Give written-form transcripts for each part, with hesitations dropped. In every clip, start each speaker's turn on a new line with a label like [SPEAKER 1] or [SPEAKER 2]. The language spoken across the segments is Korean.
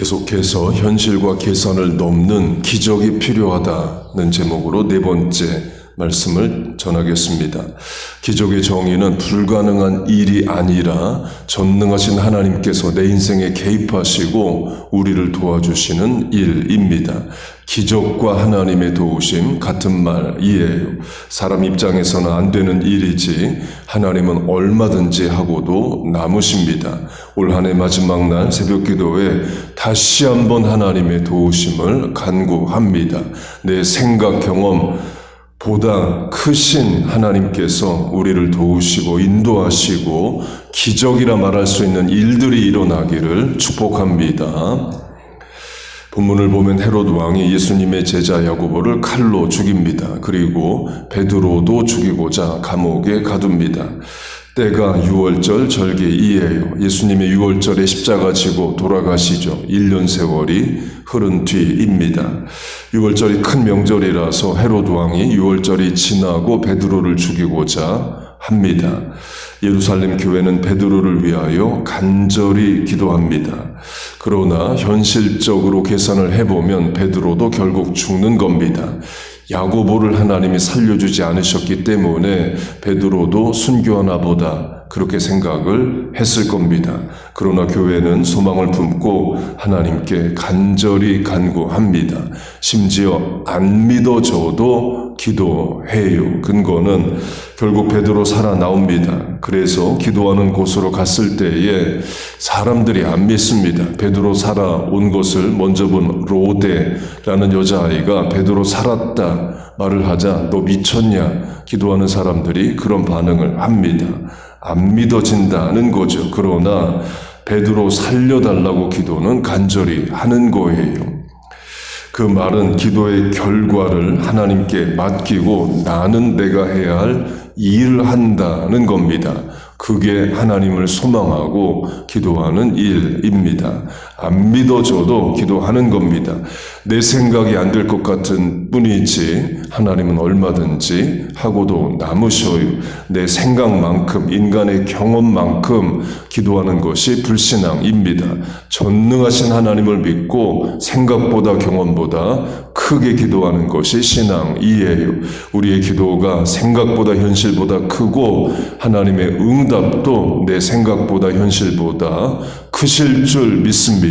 [SPEAKER 1] 계속해서 현실과 계산을 넘는 기적이 필요하다는 제목으로 네 번째 말씀을 전하겠습니다. 기적의 정의는 불가능한 일이 아니라 전능하신 하나님께서 내 인생에 개입하시고 우리를 도와주시는 일입니다. 기적과 하나님의 도우심 같은 말이에요. 사람 입장에서는 안 되는 일이지 하나님은 얼마든지 하고도 남으십니다. 올 한 해 마지막 날 새벽 기도에 다시 한번 하나님의 도우심을 간구합니다. 내 생각 경험 보다 크신 하나님께서 우리를 도우시고 인도하시고 기적이라 말할 수 있는 일들이 일어나기를 축복합니다. 본문을 보면 헤롯 왕이 예수님의 제자 야고보를 칼로 죽입니다. 그리고 베드로도 죽이고자 감옥에 가둡니다. 때가 유월절 절기이에요. 예수님의 유월절에 십자가 지고 돌아가시죠. 1년 세월이 흐른 뒤입니다. 유월절이 큰 명절이라서 헤롯 왕이 유월절이 지나고 베드로를 죽이고자 합니다. 예루살렘 교회는 베드로를 위하여 간절히 기도합니다. 그러나 현실적으로 계산을 해보면 베드로도 결국 죽는 겁니다. 야고보를 하나님이 살려주지 않으셨기 때문에 베드로도 순교하나 보다 그렇게 생각을 했을 겁니다. 그러나 교회는 소망을 품고 하나님께 간절히 간구합니다. 심지어 안 믿어져도 기도해요. 근거는 결국 베드로 살아나옵니다. 그래서 기도하는 곳으로 갔을 때에 사람들이 안 믿습니다. 베드로 살아온 것을 먼저 본 로데라는 여자아이가 베드로 살았다 말을 하자 너 미쳤냐? 기도하는 사람들이 그런 반응을 합니다. 안 믿어진다는 거죠. 그러나 베드로 살려달라고 기도는 간절히 하는 거예요. 그 말은 기도의 결과를 하나님께 맡기고 나는 내가 해야 할 일을 한다는 겁니다. 그게 하나님을 소망하고 기도하는 일입니다. 안 믿어져도 기도하는 겁니다. 내 생각이 안 될 것 같은 뿐이지 하나님은 얼마든지 하고도 남으셔요. 내 생각만큼 인간의 경험만큼 기도하는 것이 불신앙입니다. 전능하신 하나님을 믿고 생각보다 경험보다 크게 기도하는 것이 신앙이에요. 우리의 기도가 생각보다 현실보다 크고 하나님의 응답도 내 생각보다 현실보다 크실 줄 믿습니다.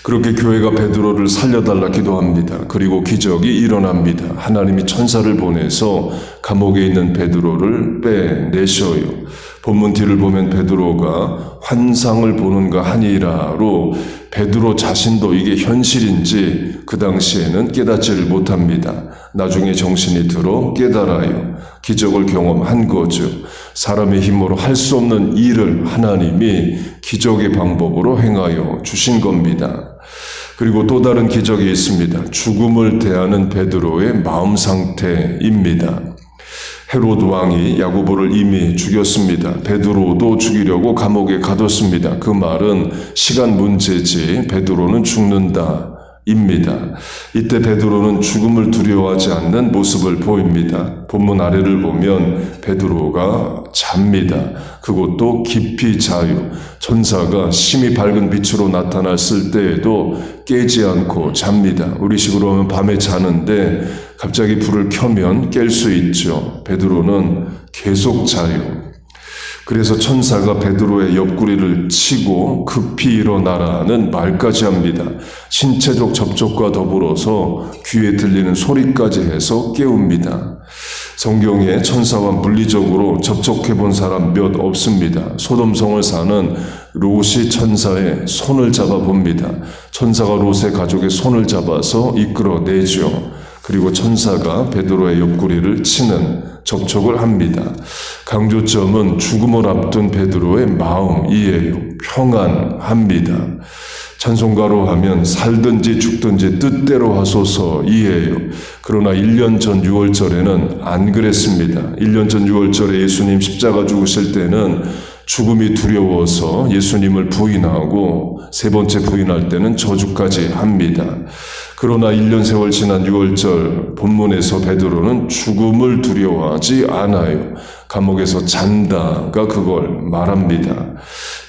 [SPEAKER 1] 그렇게 교회가 베드로를 살려달라 기도합니다. 그리고 기적이 일어납니다. 하나님이 천사를 보내서 감옥에 있는 베드로를 빼내셔요. 본문 뒤를 보면 베드로가 환상을 보는가 하니라로 베드로 자신도 이게 현실인지 그 당시에는 깨닫지를 못합니다. 나중에 정신이 들어 깨달아요. 기적을 경험한 거죠. 사람의 힘으로 할 수 없는 일을 하나님이 기적의 방법으로 행하여 주신 겁니다. 그리고 또 다른 기적이 있습니다. 죽음을 대하는 베드로의 마음 상태입니다. 헤롯 왕이 야고보를 이미 죽였습니다. 베드로도 죽이려고 감옥에 가뒀습니다. 그 말은 시간 문제지 베드로는 죽는다 입니다. 이때 베드로는 죽음을 두려워하지 않는 모습을 보입니다. 본문 아래를 보면 베드로가 잡니다. 그것도 깊이 자요. 천사가 심히 밝은 빛으로 나타났을 때에도 깨지 않고 잡니다. 우리식으로 하면 밤에 자는데 갑자기 불을 켜면 깰 수 있죠. 베드로는 계속 자요. 그래서 천사가 베드로의 옆구리를 치고 급히 일어나라는 말까지 합니다. 신체적 접촉과 더불어서 귀에 들리는 소리까지 해서 깨웁니다. 성경에 천사와 물리적으로 접촉해 본 사람 몇 없습니다. 소돔성을 사는 롯이 천사의 손을 잡아 봅니다. 천사가 롯의 가족의 손을 잡아서 이끌어내죠. 그리고 천사가 베드로의 옆구리를 치는 접촉을 합니다. 강조점은 죽음을 앞둔 베드로의 마음이에요. 평안합니다. 찬송가로 하면 살든지 죽든지 뜻대로 하소서이에요. 그러나 1년 전 6월절에는 안 그랬습니다. 1년 전 6월절에 예수님 십자가 죽으실 때는 죽음이 두려워서 예수님을 부인하고 세 번째 부인할 때는 저주까지 합니다. 그러나 1년 세월 지난 6월절 본문에서 베드로는 죽음을 두려워하지 않아요. 감옥에서 잔다가 그걸 말합니다.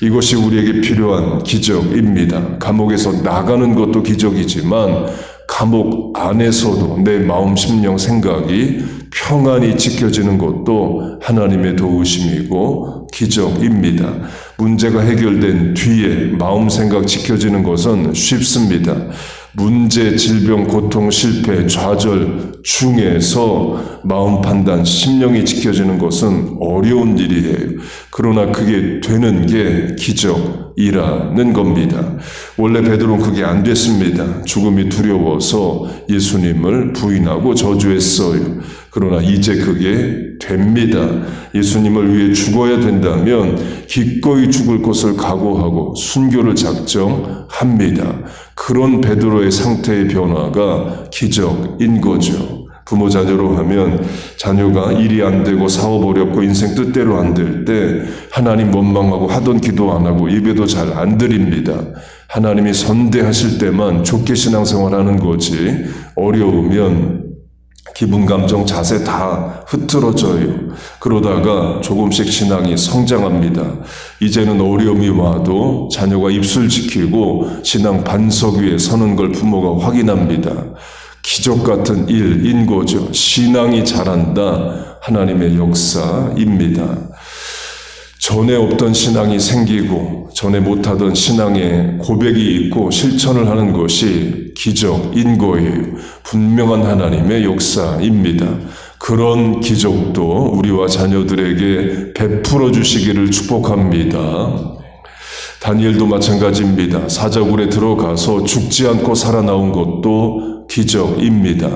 [SPEAKER 1] 이것이 우리에게 필요한 기적입니다. 감옥에서 나가는 것도 기적이지만 감옥 안에서도 내 마음, 심령, 생각이 평안히 지켜지는 것도 하나님의 도우심이고 기적입니다. 문제가 해결된 뒤에 마음, 생각 지켜지는 것은 쉽습니다. 문제, 질병, 고통, 실패, 좌절 중에서 마음 판단, 심령이 지켜지는 것은 어려운 일이에요. 그러나 그게 되는 게 기적이라는 겁니다. 원래 베드로는 그게 안 됐습니다. 죽음이 두려워서 예수님을 부인하고 저주했어요. 그러나 이제 그게 됩니다. 예수님을 위해 죽어야 된다면 기꺼이 죽을 것을 각오하고 순교를 작정합니다. 그런 베드로의 상태의 변화가 기적인 거죠. 부모 자녀로 하면 자녀가 일이 안 되고 사업 어렵고 인생 뜻대로 안 될 때 하나님 원망하고 하던 기도 안 하고 예배도 잘 안 드립니다. 하나님이 선대하실 때만 좋게 신앙생활하는 거지 어려우면 기분, 감정, 자세 다 흐트러져요. 그러다가 조금씩 신앙이 성장합니다. 이제는 어려움이 와도 자녀가 입술 지키고 신앙 반석 위에 서는 걸 부모가 확인합니다. 기적 같은 일인 거죠. 신앙이 자란다. 하나님의 역사입니다. 전에 없던 신앙이 생기고 전에 못하던 신앙의 고백이 있고 실천을 하는 것이 기적인 거예요. 분명한 하나님의 역사입니다. 그런 기적도 우리와 자녀들에게 베풀어 주시기를 축복합니다. 다니엘도 마찬가지입니다. 사자굴에 들어가서 죽지 않고 살아나온 것도 기적입니다.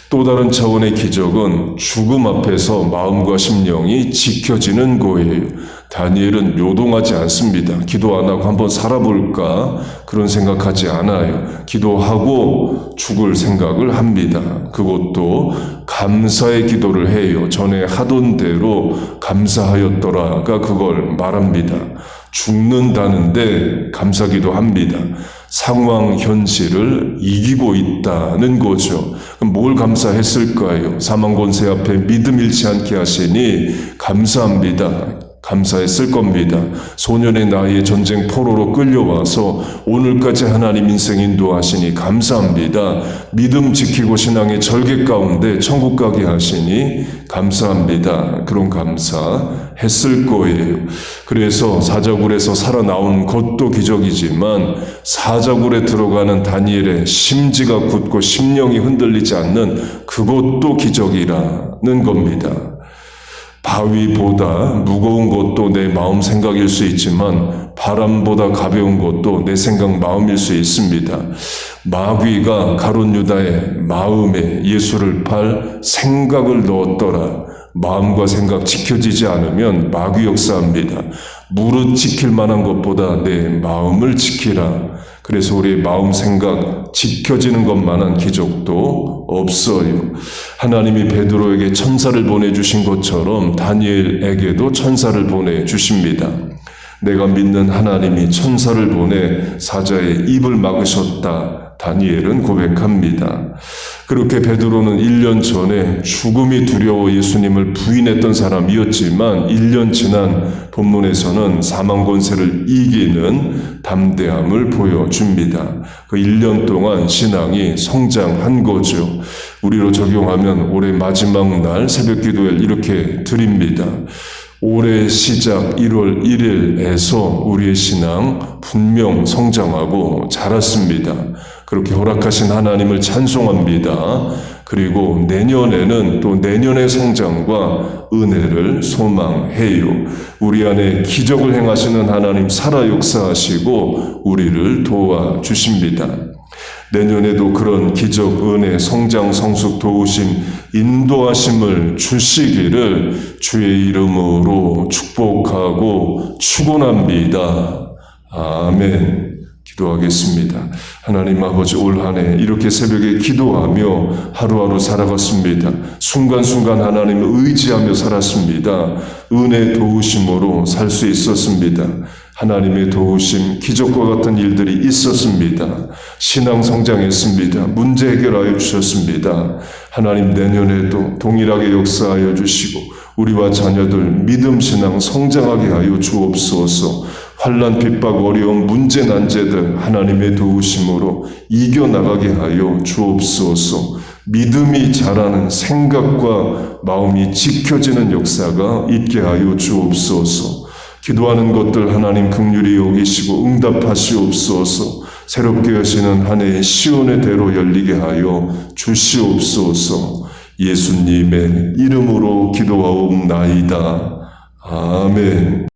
[SPEAKER 1] 또 다른 차원의 기적은 죽음 앞에서 마음과 심령이 지켜지는 거예요. 다니엘은 요동하지 않습니다. 기도 안 하고 한번 살아볼까 그런 생각하지 않아요. 기도하고 죽을 생각을 합니다. 그것도 감사의 기도를 해요. 전에 하던 대로 감사하였더라가 그걸 말합니다. 죽는다는데 감사기도 합니다. 상황 현실을 이기고 있다는 거죠. 그럼 뭘 감사했을까요? 사망 권세 앞에 믿음 잃지 않게 하시니 감사합니다. 감사했을 겁니다. 소년의 나이에 전쟁 포로로 끌려와서 오늘까지 하나님 인생 인도하시니 감사합니다. 믿음 지키고 신앙의 절개 가운데 천국 가게 하시니 감사합니다. 그런 감사했을 거예요. 그래서 사자굴에서 살아나온 것도 기적이지만 사자굴에 들어가는 다니엘의 심지가 굳고 심령이 흔들리지 않는 그것도 기적이라는 겁니다. 바위보다 무거운 것도 내 마음 생각일 수 있지만 바람보다 가벼운 것도 내 생각 마음일 수 있습니다. 마귀가 가룟 유다의 마음에 예수를 팔 생각을 넣었더라. 마음과 생각 지켜지지 않으면 마귀 역사합니다. 무릇 지킬 만한 것보다 내 마음을 지키라. 그래서 우리의 마음 생각 지켜지는 것만한 기적도 없어요. 하나님이 베드로에게 천사를 보내주신 것처럼 다니엘에게도 천사를 보내주십니다. 내가 믿는 하나님이 천사를 보내 사자의 입을 막으셨다. 다니엘은 고백합니다. 그렇게 베드로는 1년 전에 죽음이 두려워 예수님을 부인했던 사람이었지만 1년 지난 본문에서는 사망 권세를 이기는 담대함을 보여줍니다. 그 1년 동안 신앙이 성장한 거죠. 우리로 적용하면 올해 마지막 날 새벽 기도를 이렇게 드립니다. 올해 시작 1월 1일에서 우리의 신앙 분명 성장하고 자랐습니다. 그렇게 허락하신 하나님을 찬송합니다. 그리고 내년에는 또 내년의 성장과 은혜를 소망해요. 우리 안에 기적을 행하시는 하나님 살아 역사하시고 우리를 도와주십니다. 내년에도 그런 기적, 은혜, 성장, 성숙, 도우심, 인도하심을 주시기를 주의 이름으로 축복하고 축원합니다. 아멘. 기도하겠습니다. 하나님 아버지, 올 한 해 이렇게 새벽에 기도하며 하루하루 살아갔습니다. 순간순간 하나님을 의지하며 살았습니다. 은혜 도우심으로 살 수 있었습니다. 하나님의 도우심, 기적과 같은 일들이 있었습니다. 신앙 성장했습니다. 문제 해결하여 주셨습니다. 하나님 내년에도 동일하게 역사하여 주시고 우리와 자녀들 믿음 신앙 성장하게 하여 주옵소서. 환난, 핍박, 어려움, 문제, 난제들 하나님의 도우심으로 이겨나가게 하여 주옵소서. 믿음이 자라는 생각과 마음이 지켜지는 역사가 있게 하여 주옵소서. 기도하는 것들 하나님 긍휼히 여기시고 응답하시옵소서. 새롭게 하시는 한 해의 시온의 대로 열리게 하여 주시옵소서. 예수님의 이름으로 기도하옵나이다. 아멘.